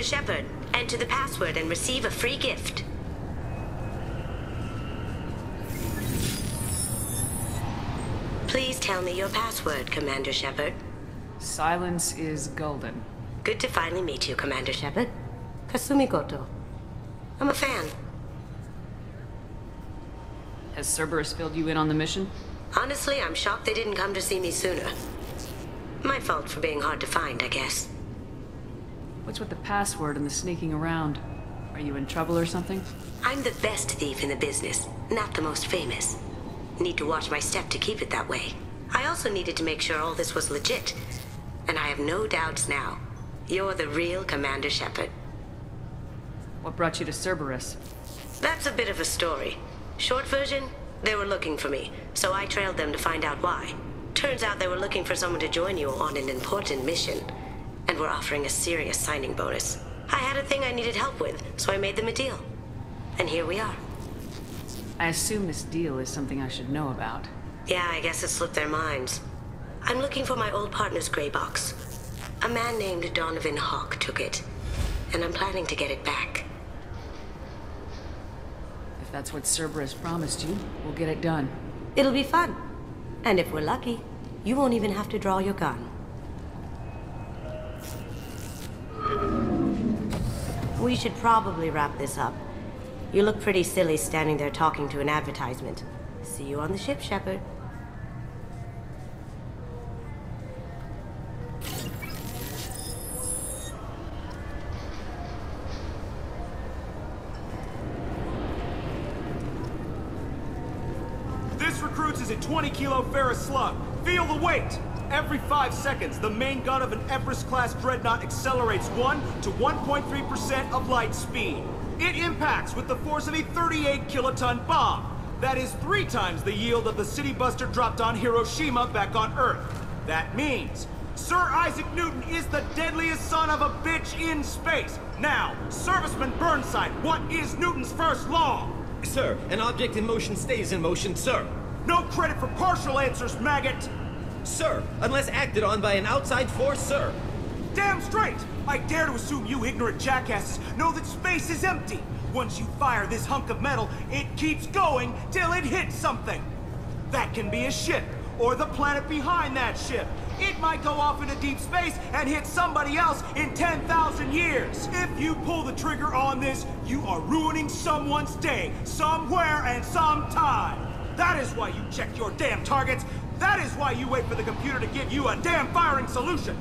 Shepard. Enter the password and receive a free gift. Please tell me your password, Commander Shepard. Silence is golden. Good to finally meet you, Commander Shepard. Kasumi Goto. I'm a fan. Has Cerberus filled you in on the mission? Honestly, I'm shocked they didn't come to see me sooner. My fault for being hard to find, I guess. What's with the password and the sneaking around? Are you in trouble or something? I'm the best thief in the business, not the most famous. Need to watch my step to keep it that way. I also needed to make sure all this was legit. And I have no doubts now. You're the real Commander Shepard. What brought you to Cerberus? That's a bit of a story. Short version, they were looking for me, so I trailed them to find out why. Turns out they were looking for someone to join you on an important mission, and were offering a serious signing bonus. I had a thing I needed help with, so I made them a deal. And here we are. I assume this deal is something I should know about. Yeah, I guess it slipped their minds. I'm looking for my old partner's gray box. A man named Donovan Hawk took it, and I'm planning to get it back. If that's what Cerberus promised you, we'll get it done. It'll be fun. And if we're lucky, you won't even have to draw your gun. We should probably wrap this up. You look pretty silly standing there talking to an advertisement. See you on the ship, Shepard. This recruits is a 20-kilo ferrous slug. Feel the weight! Every 5 seconds, the main gun of an Everest-class dreadnought accelerates 1 to 1.3% of light speed. It impacts with the force of a 38-kiloton bomb. That is 3 times the yield of the city buster dropped on Hiroshima back on Earth. That means Sir Isaac Newton is the deadliest son of a bitch in space. Now, Serviceman Burnside, what is Newton's first law? Sir, an object in motion stays in motion, sir. No credit for partial answers, maggot! Sir, unless acted on by an outside force, sir. Damn straight! I dare to assume you ignorant jackasses know that space is empty. Once you fire this hunk of metal, it keeps going till it hits something. That can be a ship, or the planet behind that ship. It might go off into deep space and hit somebody else in 10,000 years. If you pull the trigger on this, you are ruining someone's day, somewhere and sometime. That is why you check your damn targets. That is why you wait for the computer to give you a damn firing solution.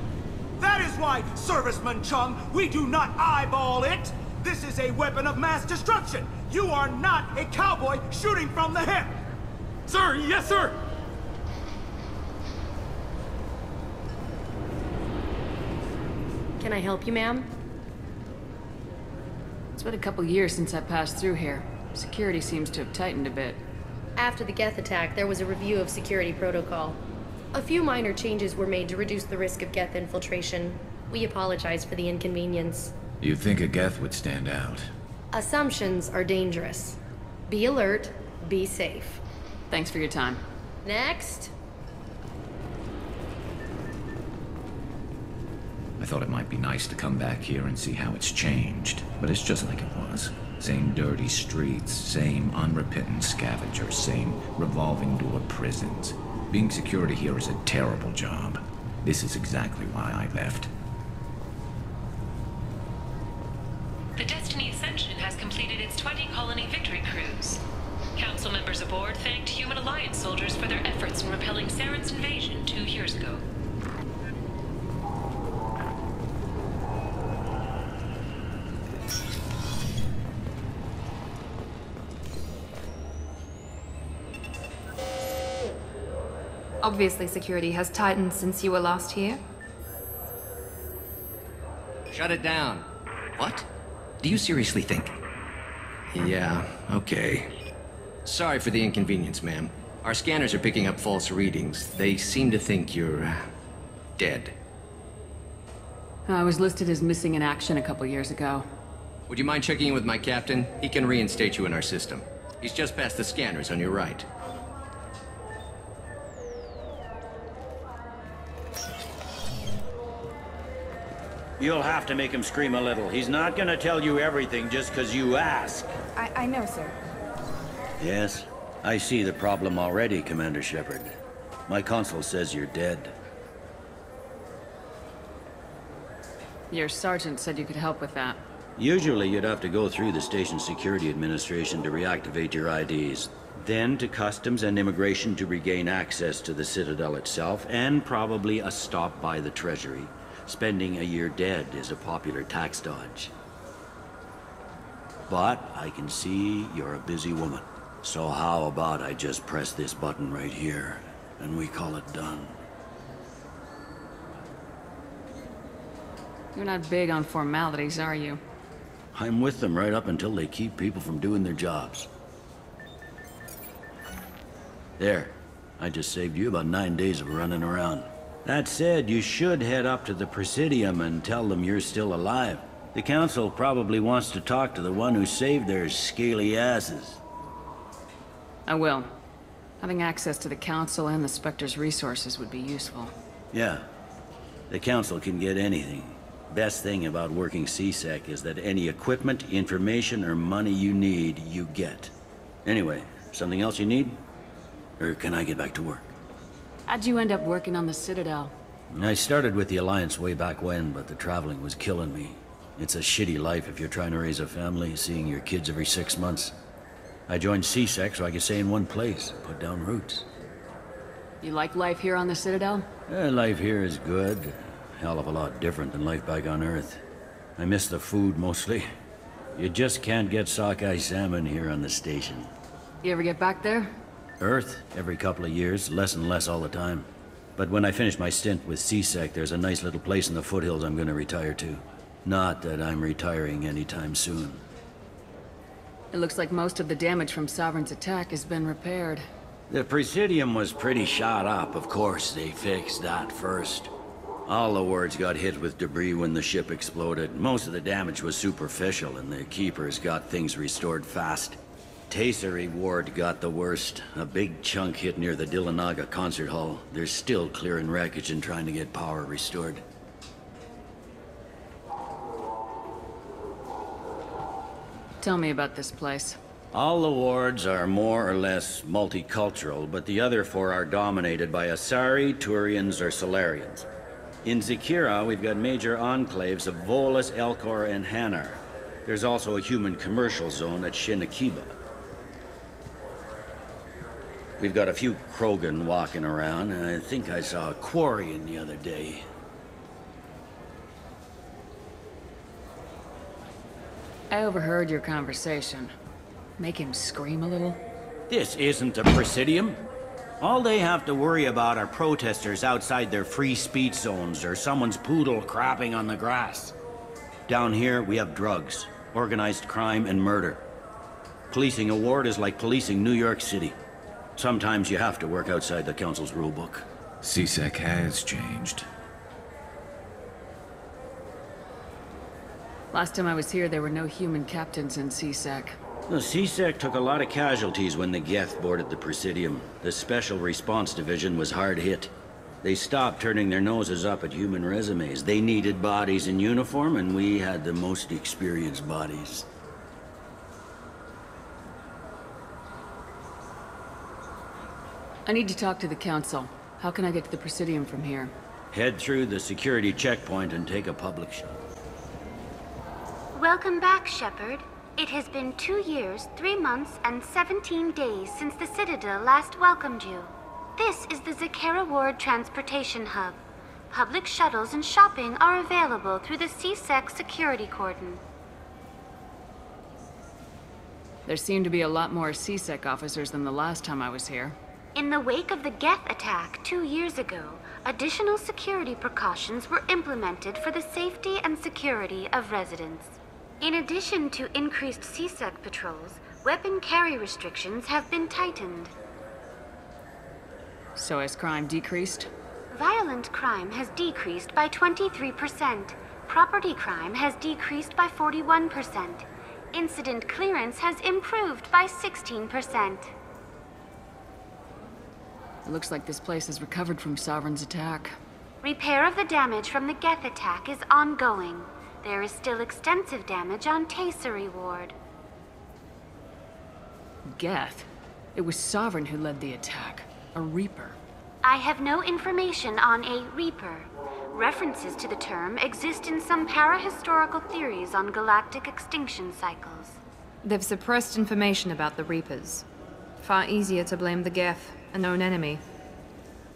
That is why, Serviceman Chung, we do not eyeball it. This is a weapon of mass destruction. You are not a cowboy shooting from the hip. Sir, yes, sir. Can I help you, ma'am? It's been a couple years since I passed through here. Security seems to have tightened a bit. After the Geth attack, there was a review of security protocol. A few minor changes were made to reduce the risk of Geth infiltration. We apologize for the inconvenience. You'd think a Geth would stand out. Assumptions are dangerous. Be alert, be safe. Thanks for your time. Next. I thought it might be nice to come back here and see how it's changed, but it's just like it was. Same dirty streets, same unrepentant scavengers, same revolving door prisons. Being security here is a terrible job. This is exactly why I left. The Destiny Ascension has completed its 20-colony victory cruise. Council members aboard thanked Human Alliance soldiers for their efforts in repelling Saren's invasion 2 years ago. Obviously, security has tightened since you were last here. Shut it down. What? Do you seriously think? Yeah, okay. Sorry for the inconvenience, ma'am. Our scanners are picking up false readings. They seem to think you're, dead. I was listed as missing in action a couple years ago. Would you mind checking in with my captain? He can reinstate you in our system. He's just past the scanners on your right. You'll have to make him scream a little. He's not gonna tell you everything just 'cause you ask. I know, sir. Yes, I see the problem already, Commander Shepard. My consul says you're dead. Your sergeant said you could help with that. Usually you'd have to go through the station security administration to reactivate your IDs. Then to customs and immigration to regain access to the Citadel itself, and probably a stop by the Treasury. Spending a year dead is a popular tax dodge. But I can see you're a busy woman. So how about I just press this button right here, and we call it done? You're not big on formalities, are you? I'm with them right up until they keep people from doing their jobs. There. I just saved you about 9 days of running around. That said, you should head up to the Presidium and tell them you're still alive. The Council probably wants to talk to the one who saved their scaly asses. I will. Having access to the Council and the Spectre's resources would be useful. Yeah. The Council can get anything. Best thing about working CSEC is that any equipment, information, or money you need, you get. Anyway, something else you need? Or can I get back to work? How'd you end up working on the Citadel? I started with the Alliance way back when, but the traveling was killing me. It's a shitty life if you're trying to raise a family, seeing your kids every 6 months. I joined CSEC so I could stay in one place, put down roots. You like life here on the Citadel? Life here is good. Hell of a lot different than life back on Earth. I miss the food mostly. You just can't get sockeye salmon here on the station. You ever get back there? Earth, every couple of years, less and less all the time. But when I finish my stint with CSEC, there's a nice little place in the foothills I'm gonna retire to. Not that I'm retiring anytime soon. It looks like most of the damage from Sovereign's attack has been repaired. The Presidium was pretty shot up, of course. They fixed that first. All the wards got hit with debris when the ship exploded. Most of the damage was superficial, and the Keepers got things restored fast. Tasery Ward got the worst. A big chunk hit near the Dillanaga concert hall. They're still clearing wreckage and trying to get power restored. Tell me about this place. All the wards are more or less multicultural, but the other 4 are dominated by Asari, Turians, or Solarians. In Zakira, we've got major enclaves of Volus, Elcor, and Hanar. There's also a human commercial zone at Shinakiba. We've got a few Krogan walking around, and I think I saw a Quarian the other day. I overheard your conversation. Make him scream a little? This isn't a Presidium. All they have to worry about are protesters outside their free speech zones or someone's poodle crapping on the grass. Down here, we have drugs, organized crime, and murder. Policing a ward is like policing New York City. Sometimes you have to work outside the Council's rulebook. CSEC has changed. Last time I was here, there were no human captains in CSEC. The CSEC took a lot of casualties when the Geth boarded the Presidium. The Special Response Division was hard hit. They stopped turning their noses up at human resumes. They needed bodies in uniform, and we had the most experienced bodies. I need to talk to the Council. How can I get to the Presidium from here? Head through the security checkpoint and take a public shot. Welcome back, Shepard. It has been 2 years, 3 months, and 17 days since the Citadel last welcomed you. This is the Zakera Ward Transportation Hub. Public shuttles and shopping are available through the CSEC security cordon. There seem to be a lot more CSEC officers than the last time I was here. In the wake of the Geth attack 2 years ago, additional security precautions were implemented for the safety and security of residents. In addition to increased CSEC patrols, weapon carry restrictions have been tightened. So has crime decreased? Violent crime has decreased by 23%. Property crime has decreased by 41%. Incident clearance has improved by 16%. It looks like this place has recovered from Sovereign's attack. Repair of the damage from the Geth attack is ongoing. There is still extensive damage on Tasery Ward. Geth? It was Sovereign who led the attack. A Reaper. I have no information on a Reaper. References to the term exist in some parahistorical theories on galactic extinction cycles. They've suppressed information about the Reapers. Far easier to blame the Geth, a known enemy.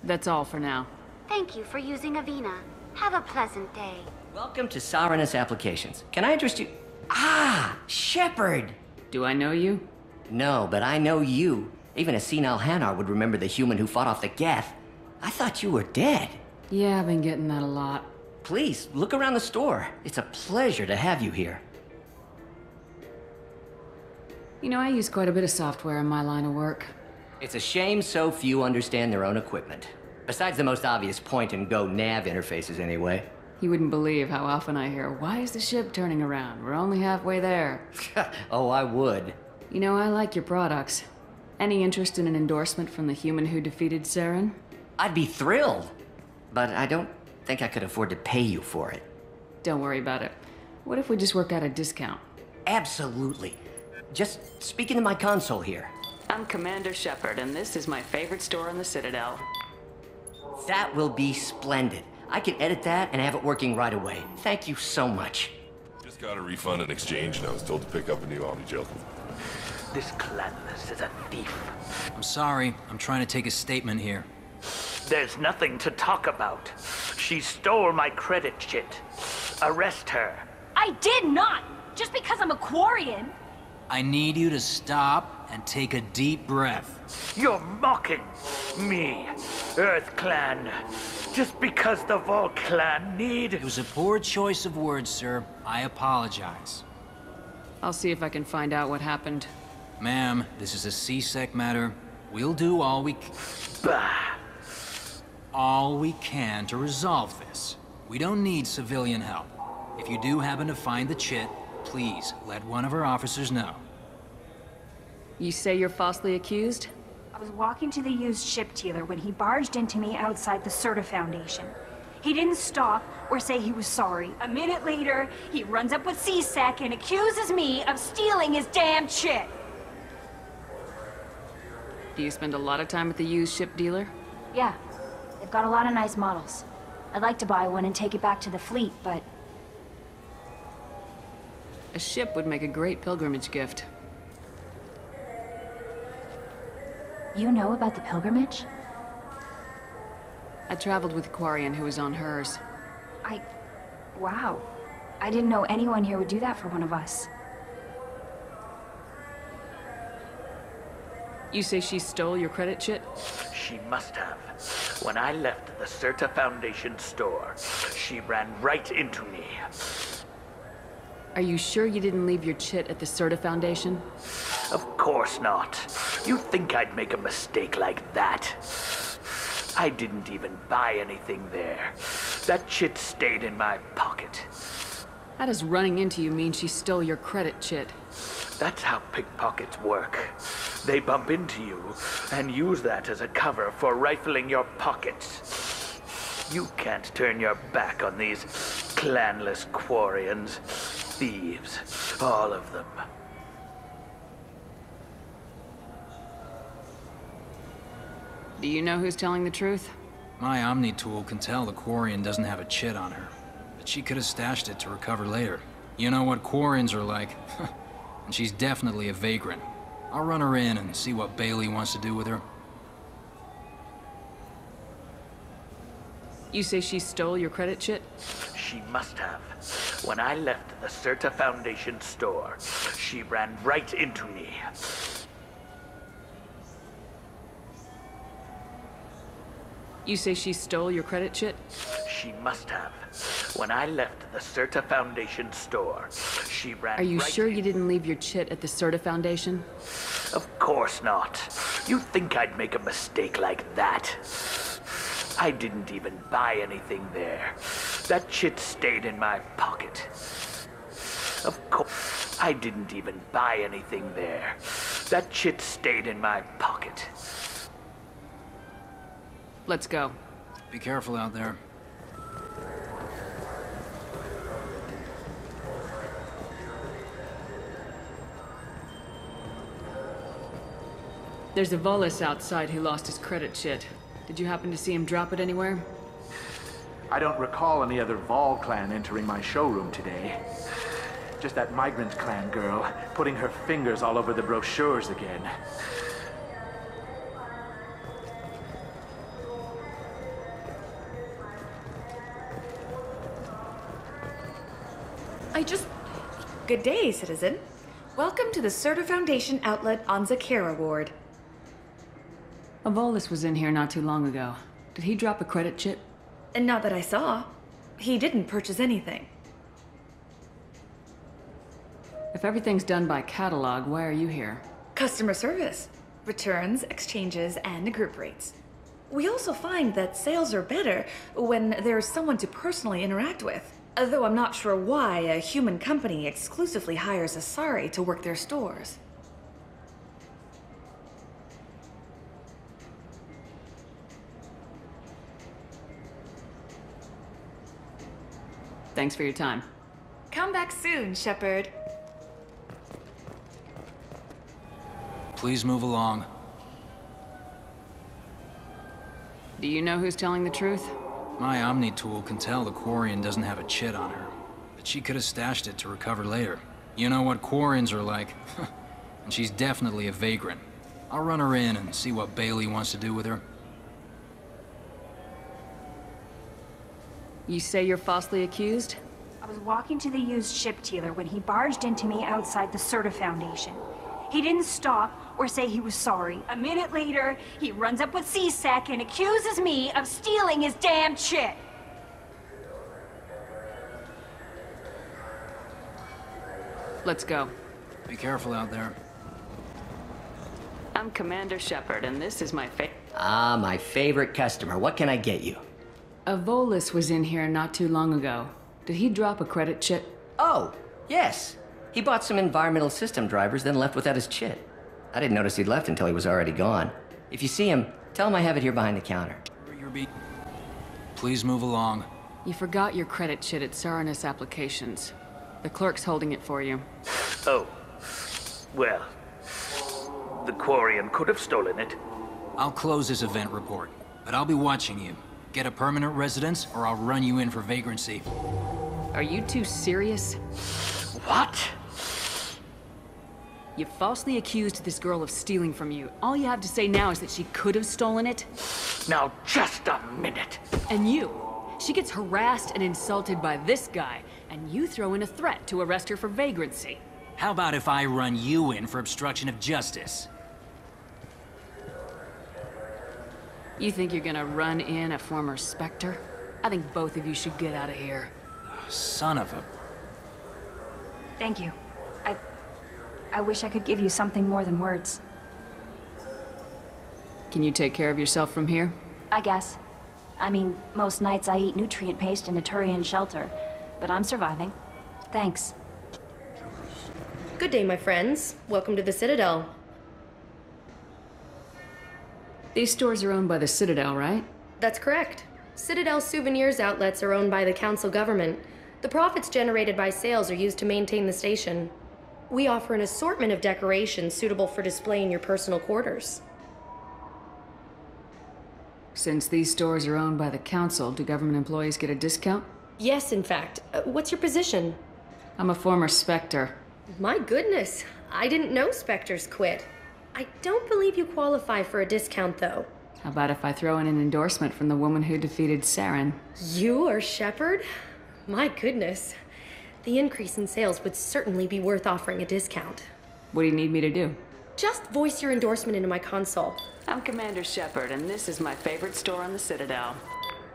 That's all for now. Thank you for using Avina. Have a pleasant day. Welcome to Sovereign's Applications. Can I interest you? Ah, Shepard! Do I know you? No, but I know you. Even a senile Hanar would remember the human who fought off the Geth. I thought you were dead. Yeah, I've been getting that a lot. Please, look around the store. It's a pleasure to have you here. You know, I use quite a bit of software in my line of work. It's a shame so few understand their own equipment. Besides the most obvious point-and-go nav interfaces, anyway. You wouldn't believe how often I hear, "Why is the ship turning around? We're only halfway there." Oh, I would. You know, I like your products. Any interest in an endorsement from the human who defeated Saren? I'd be thrilled. But I don't think I could afford to pay you for it. Don't worry about it. What if we just work out a discount? Absolutely. Just speak into my console here. I'm Commander Shepard, and this is my favorite store in the Citadel. That will be splendid. I can edit that and have it working right away. Thank you so much. Just got a refund in exchange, and I was told to pick up a new Omni-Gel. This clanless is a thief. I'm sorry. I'm trying to take a statement here. There's nothing to talk about. She stole my credit chit. Arrest her. I did not! Just because I'm a Quarian. I need you to stop and take a deep breath. You're mocking me, Earth Clan. Just because the Vol Clan need... It was a poor choice of words, sir. I apologize. I'll see if I can find out what happened. Ma'am, this is a C-Sec matter. We'll do all we can to resolve this. We don't need civilian help. If you do happen to find the chit, please let one of our officers know. You say you're falsely accused? I was walking to the used ship dealer when he barged into me outside the Certa Foundation. He didn't stop or say he was sorry. A minute later, he runs up with C-Sec and accuses me of stealing his damn chit. Do you spend a lot of time at the used ship dealer? Yeah, they've got a lot of nice models. I'd like to buy one and take it back to the fleet, but... A ship would make a great pilgrimage gift. You know about the pilgrimage? I traveled with a Quarian who was on hers. Wow. I didn't know anyone here would do that for one of us. You say she stole your credit chit? She must have. When I left the Certa Foundation store, she ran right into me. Are you sure you didn't leave your chit at the Certa Foundation? Of course not. You think I'd make a mistake like that? I didn't even buy anything there. That chit stayed in my pocket. How does running into you mean she stole your credit chit? That's how pickpockets work. They bump into you and use that as a cover for rifling your pockets. You can't turn your back on these clanless Quarians. Thieves, all of them. Do you know who's telling the truth? My Omni tool can tell the Quarian doesn't have a chit on her, but she could have stashed it to recover later. You know what Quarians are like. And she's definitely a vagrant. I'll run her in and see what Bailey wants to do with her. You say she stole your credit chit? She must have. When I left the Certa Foundation store, she ran right into me. You say she stole your credit chit? She must have. When I left the Certa Foundation store, she ran. Are you right sure you didn't leave your chit at the Certa Foundation? Of course not. You think I'd make a mistake like that? I didn't even buy anything there. That chit stayed in my pocket. Of course, I didn't even buy anything there. That chit stayed in my pocket. Let's go. Be careful out there. There's a Volus outside who lost his credit chit. Did you happen to see him drop it anywhere? I don't recall any other Vol clan entering my showroom today. Just that migrant clan girl putting her fingers all over the brochures again. Good day, citizen. Welcome to the Certa Foundation outlet on Zakera Ward. A Volus was in here not too long ago. Did he drop a credit chit? And not that I saw. He didn't purchase anything. If everything's done by catalog, why are you here? Customer service. Returns, exchanges, and group rates. We also find that sales are better when there's someone to personally interact with. Though I'm not sure why a human company exclusively hires Asari to work their stores. Thanks for your time. Come back soon, Shepard. Please move along. Do you know who's telling the truth? My Omni tool can tell the Quarian doesn't have a chit on her, but she could have stashed it to recover later. You know what Quarians are like, and she's definitely a vagrant. I'll run her in and see what Bailey wants to do with her. You say you're falsely accused? I was walking to the used ship dealer when he barged into me outside the Certa Foundation. He didn't stop or say he was sorry. A minute later, he runs up with C-Sec and accuses me of stealing his damn shit. Let's go. Be careful out there. I'm Commander Shepard, and this is my my favorite customer. What can I get you? A Volus was in here not too long ago. Did he drop a credit chit? Oh, yes. He bought some environmental system drivers, then left without his chit. I didn't notice he'd left until he was already gone. If you see him, tell him I have it here behind the counter. Please move along. You forgot your credit chit at Saranus Applications. The clerk's holding it for you. Oh. Well, the Quarian could have stolen it. I'll close this event report, but I'll be watching you. Get a permanent residence, or I'll run you in for vagrancy. Are you two serious? What? You falsely accused this girl of stealing from you. All you have to say now is that she could have stolen it? Now, just a minute. And you. She gets harassed and insulted by this guy, and you throw in a threat to arrest her for vagrancy. How about if I run you in for obstruction of justice? You think you're gonna run in a former Spectre? I think both of you should get out of here. Son of a... Thank you. I wish I could give you something more than words. Can you take care of yourself from here? I guess. I mean, most nights I eat nutrient paste in a Turian shelter, but I'm surviving. Thanks. Good day, my friends. Welcome to the Citadel. These stores are owned by the Citadel, right? That's correct. Citadel souvenirs outlets are owned by the council government. The profits generated by sales are used to maintain the station. We offer an assortment of decorations suitable for displaying your personal quarters. Since these stores are owned by the council, do government employees get a discount? Yes, in fact. What's your position? I'm a former Spectre. My goodness. I didn't know Spectres quit. I don't believe you qualify for a discount, though. How about if I throw in an endorsement from the woman who defeated Saren? You are Shepard? My goodness. The increase in sales would certainly be worth offering a discount. What do you need me to do? Just voice your endorsement into my console. I'm Commander Shepard, and this is my favorite store on the Citadel.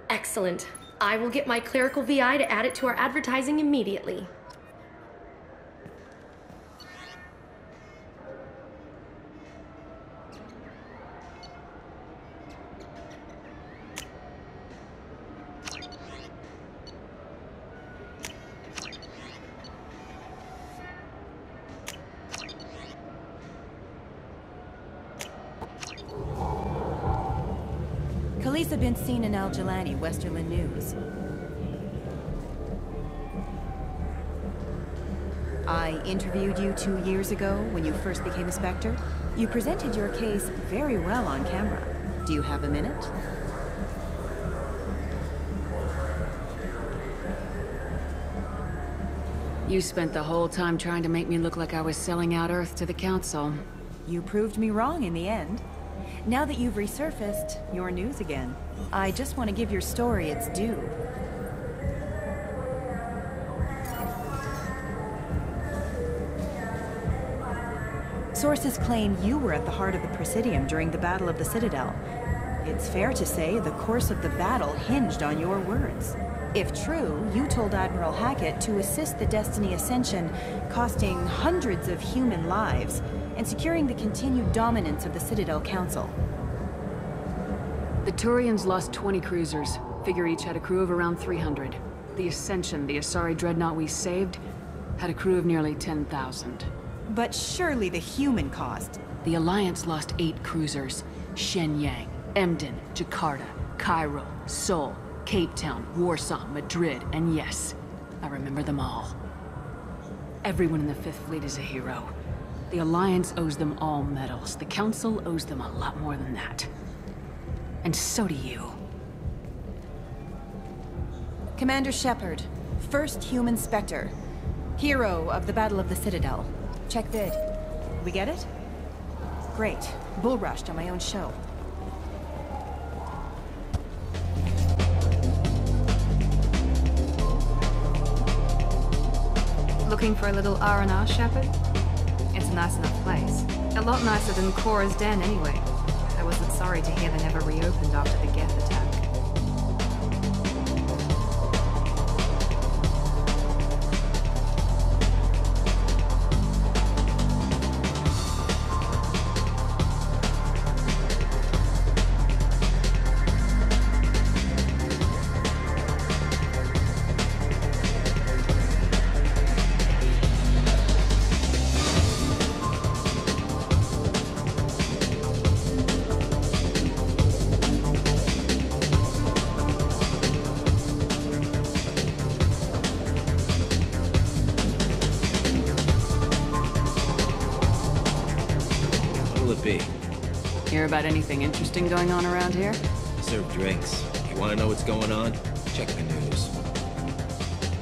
Excellent. I will get my clerical VI to add it to our advertising immediately. Police have been seen in Al Jelani, Westerland News. I interviewed you 2 years ago when you first became a Spectre. You presented your case very well on camera. Do you have a minute? You spent the whole time trying to make me look like I was selling out Earth to the Council. You proved me wrong in the end. Now that you've resurfaced, you're news again. I just want to give your story its due. Sources claim you were at the heart of the Presidium during the Battle of the Citadel. It's fair to say the course of the battle hinged on your words. If true, you told Admiral Hackett to assist the Destiny Ascension, costing hundreds of human lives, and securing the continued dominance of the Citadel Council. The Turians lost 20 cruisers. Figure each had a crew of around 300. The Ascension, the Asari dreadnought we saved, had a crew of nearly 10,000. But surely the human cost. The Alliance lost 8 cruisers. Shenyang, Emden, Jakarta, Cairo, Seoul, Cape Town, Warsaw, Madrid, and yes, I remember them all. Everyone in the Fifth Fleet is a hero. The Alliance owes them all medals. The Council owes them a lot more than that. And so do you. Commander Shepard, first human Spectre. Hero of the Battle of the Citadel. Check vid. We get it? Great. Bull rushed on my own show. Looking for a little R&R, Shepard? It's a nice enough place. A lot nicer than Cora's den, anyway. I wasn't sorry to hear they never reopened after the Geth attack. Hear about anything interesting going on around here? Serve drinks. You want to know what's going on? Check the news.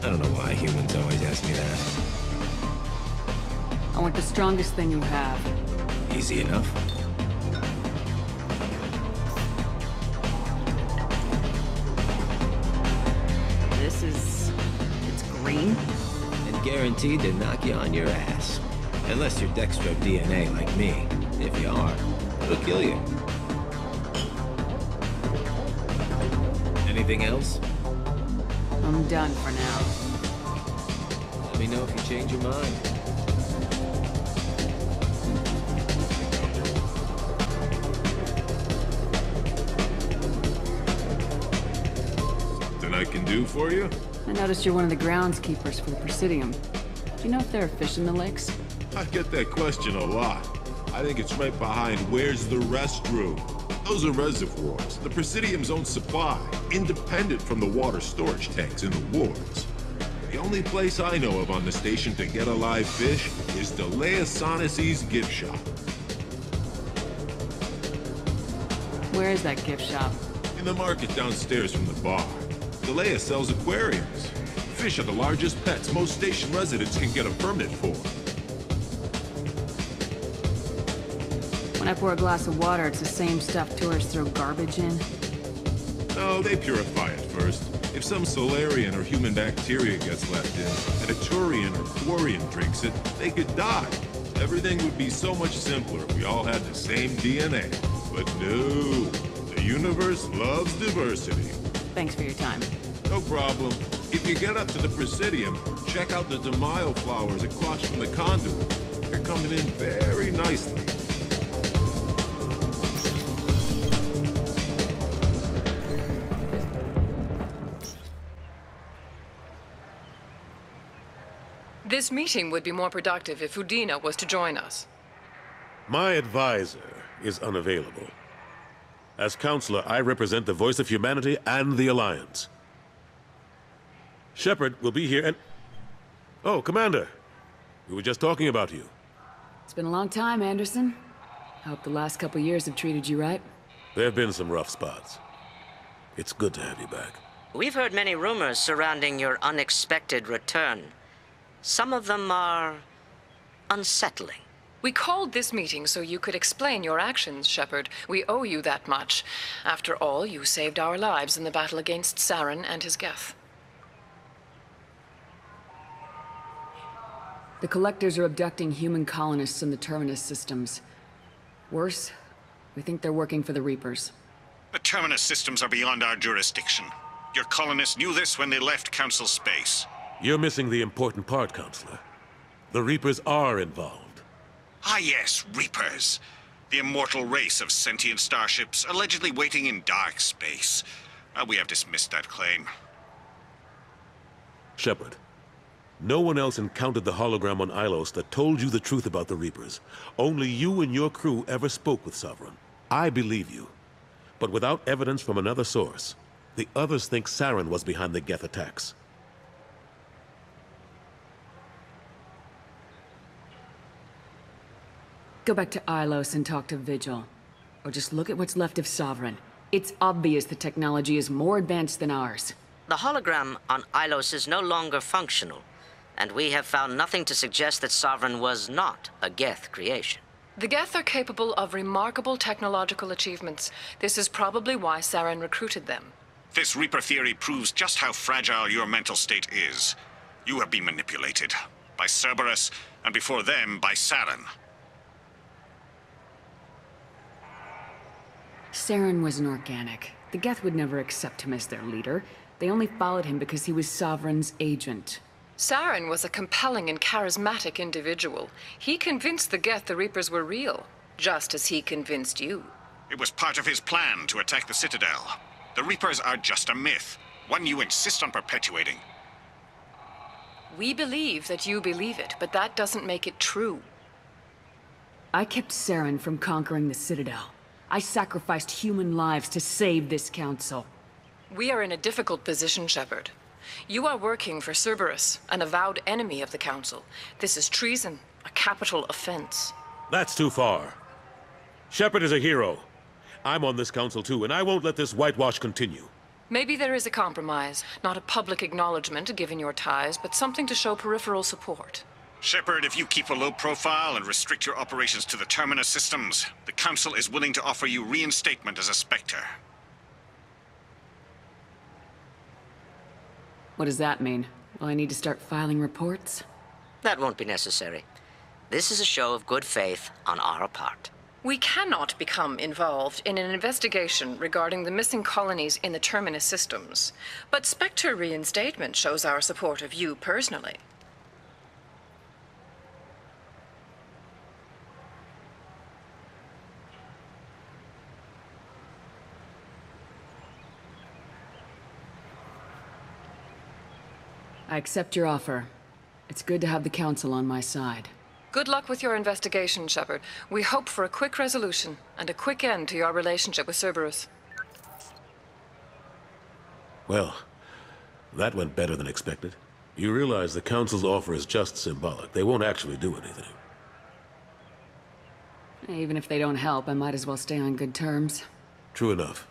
I don't know why humans always ask me that. I want the strongest thing you have. Easy enough. It's green? And guaranteed to knock you on your ass. Unless you're Dextro DNA like me. If you are, it'll kill you. Anything else? I'm done for now. Let me know if you change your mind. Something I can do for you? I noticed you're one of the groundskeepers for the Presidium. Do you know if there are fish in the lakes? I get that question a lot. I think it's right behind where's the restroom. Those are reservoirs, the Presidium's own supply, independent from the water storage tanks in the wards. The only place I know of on the station to get a live fish is Delea Sonasy's gift shop. Where is that gift shop? In the market downstairs from the bar. Delea sells aquariums. Fish are the largest pets most station residents can get a permit for. When I pour a glass of water, it's the same stuff tourists throw garbage in? No, they purify it first. If some Solarian or human bacteria gets left in, and a Turian or Quarian drinks it, they could die. Everything would be so much simpler if we all had the same DNA. But no, the universe loves diversity. Thanks for your time. No problem. If you get up to the Presidium, check out the Demaio flowers across from the conduit. They're coming in very nicely. This meeting would be more productive if Udina was to join us. My advisor is unavailable. As counselor, I represent the voice of humanity and the Alliance. Shepard will be here and... Oh, Commander. We were just talking about you. It's been a long time, Anderson. Hope the last couple years have treated you right. There have been some rough spots. It's good to have you back. We've heard many rumors surrounding your unexpected return. Some of them are unsettling. We called this meeting so you could explain your actions, Shepard. We owe you that much. After all, you saved our lives in the battle against Saren and his Geth. The Collectors are abducting human colonists in the Terminus systems. Worse, we think they're working for the Reapers. The Terminus systems are beyond our jurisdiction. Your colonists knew this when they left Council space. You're missing the important part, Counselor. The Reapers are involved. Ah yes, Reapers. The immortal race of sentient starships allegedly waiting in dark space. We have dismissed that claim. Shepard, no one else encountered the hologram on Ilos that told you the truth about the Reapers. Only you and your crew ever spoke with Sovereign. I believe you. But without evidence from another source, the others think Saren was behind the Geth attacks. Go back to Ilos and talk to Vigil. Or just look at what's left of Sovereign. It's obvious the technology is more advanced than ours. The hologram on Ilos is no longer functional, and we have found nothing to suggest that Sovereign was not a Geth creation. The Geth are capable of remarkable technological achievements. This is probably why Saren recruited them. This Reaper theory proves just how fragile your mental state is. You have been manipulated. By Cerberus, and before them, by Saren. Saren was an organic. The Geth would never accept him as their leader. They only followed him because he was Sovereign's agent. Saren was a compelling and charismatic individual. He convinced the Geth the Reapers were real, just as he convinced you. It was part of his plan to attack the Citadel. The Reapers are just a myth, one you insist on perpetuating. We believe that you believe it, but that doesn't make it true. I kept Saren from conquering the Citadel. I sacrificed human lives to save this council. We are in a difficult position, Shepard. You are working for Cerberus, an avowed enemy of the Council. This is treason, a capital offense. That's too far. Shepard is a hero. I'm on this council too, and I won't let this whitewash continue. Maybe there is a compromise. Not a public acknowledgement given your ties, but something to show peripheral support. Shepard, if you keep a low profile and restrict your operations to the Terminus systems, the Council is willing to offer you reinstatement as a Spectre. What does that mean? Will I need to start filing reports? That won't be necessary. This is a show of good faith on our part. We cannot become involved in an investigation regarding the missing colonies in the Terminus systems, but Spectre reinstatement shows our support of you personally. I accept your offer. It's good to have the Council on my side. Good luck with your investigation, Shepard. We hope for a quick resolution and a quick end to your relationship with Cerberus. Well, that went better than expected. You realize the Council's offer is just symbolic. They won't actually do anything. Even if they don't help, I might as well stay on good terms. True enough.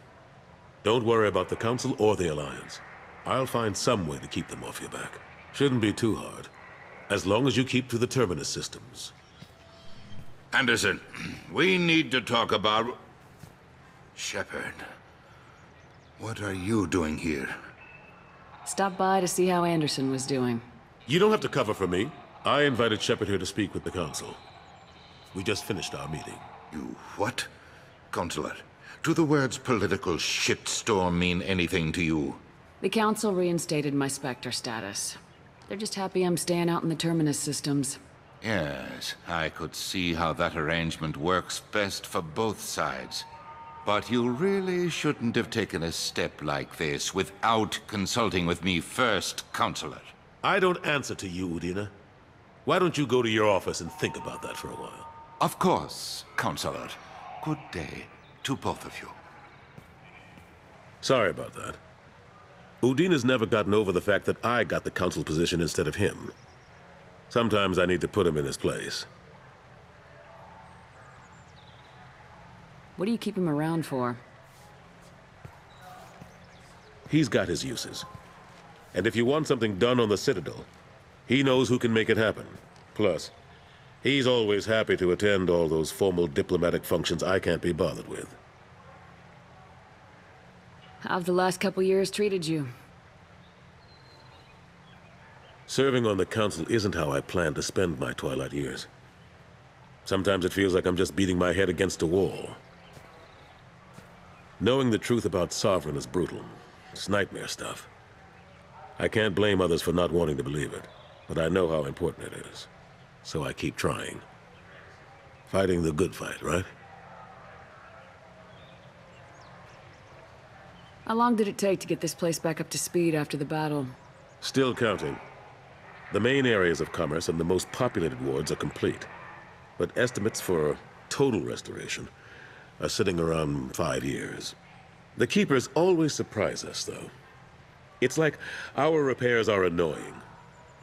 Don't worry about the Council or the Alliance. I'll find some way to keep them off your back. Shouldn't be too hard. As long as you keep to the Terminus systems. Anderson, we need to talk about... Shepard. What are you doing here? Stop by to see how Anderson was doing. You don't have to cover for me. I invited Shepard here to speak with the Council. We just finished our meeting. You what? Counselor, do the words political shitstorm mean anything to you? The Council reinstated my Spectre status. They're just happy I'm staying out in the Terminus systems. Yes, I could see how that arrangement works best for both sides. But you really shouldn't have taken a step like this without consulting with me first, Counselor. I don't answer to you, Udina. Why don't you go to your office and think about that for a while? Of course, Counselor. Good day to both of you. Sorry about that. Udina's never gotten over the fact that I got the Council position instead of him. Sometimes I need to put him in his place. What do you keep him around for? He's got his uses. And if you want something done on the Citadel, he knows who can make it happen. Plus, he's always happy to attend all those formal diplomatic functions I can't be bothered with. How've the last couple years treated you? Serving on the Council isn't how I plan to spend my twilight years. Sometimes it feels like I'm just beating my head against a wall. Knowing the truth about Sovereign is brutal. It's nightmare stuff. I can't blame others for not wanting to believe it, but I know how important it is. So I keep trying. Fighting the good fight, right? How long did it take to get this place back up to speed after the battle? Still counting. The main areas of commerce and the most populated wards are complete. But estimates for total restoration are sitting around 5 years. The Keepers always surprise us, though. It's like our repairs are annoying.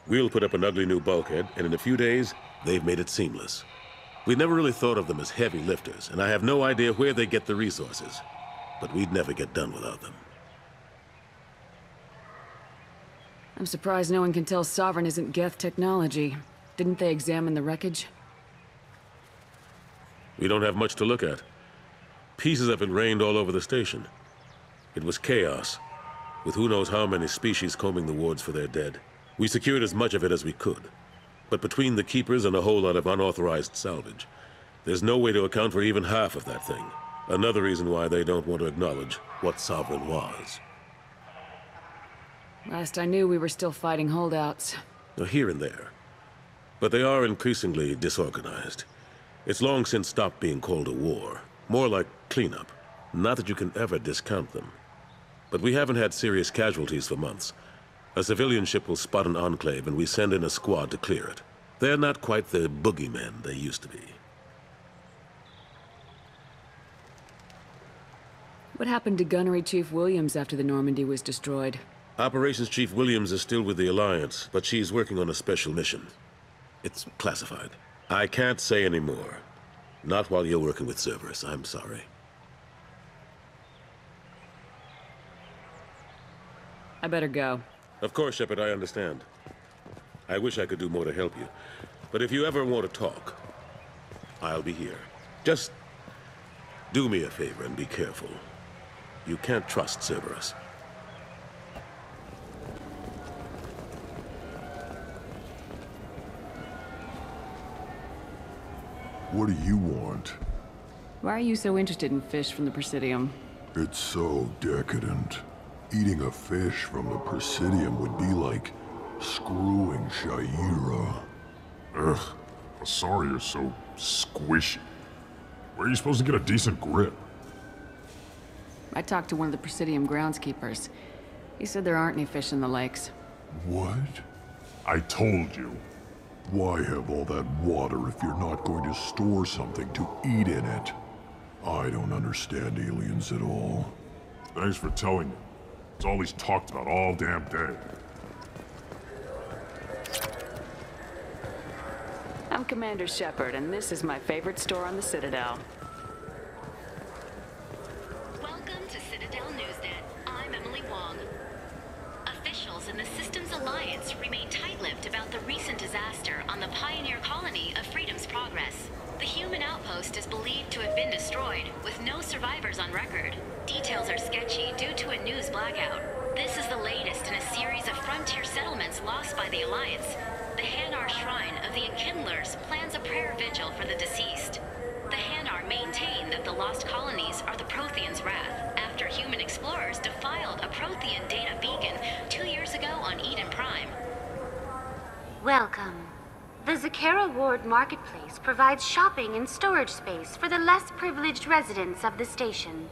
We'll put up an ugly new bulkhead, and in a few days, they've made it seamless. We never really thought of them as heavy lifters, and I have no idea where they get the resources. But we'd never get done without them. I'm surprised no one can tell Sovereign isn't Geth technology. Didn't they examine the wreckage? We don't have much to look at. Pieces of it rained all over the station. It was chaos, with who knows how many species combing the wards for their dead. We secured as much of it as we could. But between the Keepers and a whole lot of unauthorized salvage, there's no way to account for even half of that thing. Another reason why they don't want to acknowledge what Sovereign was. Last I knew, we were still fighting holdouts. Here and there. But they are increasingly disorganized. It's long since stopped being called a war. More like cleanup. Not that you can ever discount them. But we haven't had serious casualties for months. A civilian ship will spot an enclave and we send in a squad to clear it. They're not quite the boogeymen they used to be. What happened to Gunnery Chief Williams after the Normandy was destroyed? Operations Chief Williams is still with the Alliance, but she's working on a special mission. It's classified. I can't say any more. Not while you're working with Cerberus, I'm sorry. I better go. Of course, Shepard, I understand. I wish I could do more to help you. But if you ever want to talk, I'll be here. Just do me a favor and be careful. You can't trust Cerberus. What do you want? Why are you so interested in fish from the Presidium? It's so decadent. Eating a fish from the Presidium would be like screwing Shaira. Ugh, Asari are so squishy. Where are you supposed to get a decent grip? I talked to one of the Presidium groundskeepers. He said there aren't any fish in the lakes. What? I told you. Why have all that water if you're not going to store something to eat in it? I don't understand aliens at all. Thanks for telling me. It's all he's talked about all damn day. I'm Commander Shepard, and this is my favorite store on the Citadel. Welcome to Citadel Newsnet. I'm Emily Wong. Officials in the Systems Alliance remain tight-lipped about the recent disaster on the pioneer colony of Freedom's Progress. The human outpost is believed to have been destroyed, with no survivors on record. Details are sketchy due to a news blackout. This is the latest in a series of frontier settlements lost by the Alliance. The Hanar Shrine of the Enkindlers plans a prayer vigil for the deceased. The Hanar maintain that the lost colonies are the Protheans' wrath, after human explorers defiled a Prothean data beacon 2 years ago on Eden Prime. Welcome. The Zakera Ward Marketplace provides shopping and storage space for the less privileged residents of the station.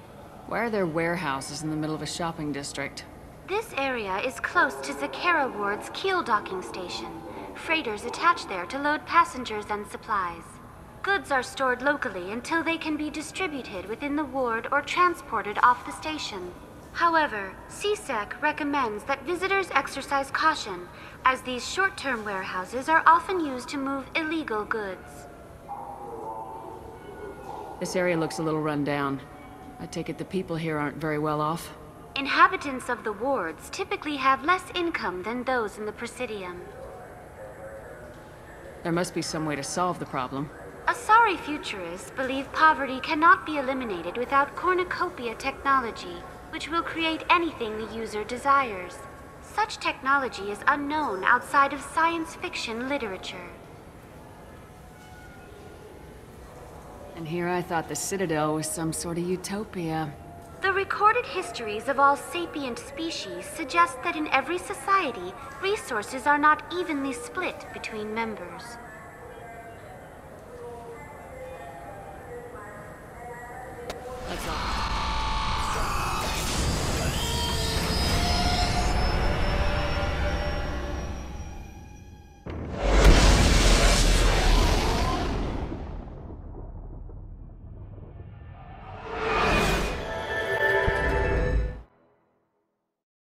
Why are there warehouses in the middle of a shopping district? This area is close to Zakera Ward's keel docking station. Freighters attach there to load passengers and supplies. Goods are stored locally until they can be distributed within the ward or transported off the station. However, CSEC recommends that visitors exercise caution, as these short-term warehouses are often used to move illegal goods. This area looks a little run down. I take it the people here aren't very well off? Inhabitants of the wards typically have less income than those in the Presidium. There must be some way to solve the problem. Asari futurists believe poverty cannot be eliminated without cornucopia technology, which will create anything the user desires. Such technology is unknown outside of science fiction literature. And here I thought the Citadel was some sort of utopia. The recorded histories of all sapient species suggest that in every society, resources are not evenly split between members.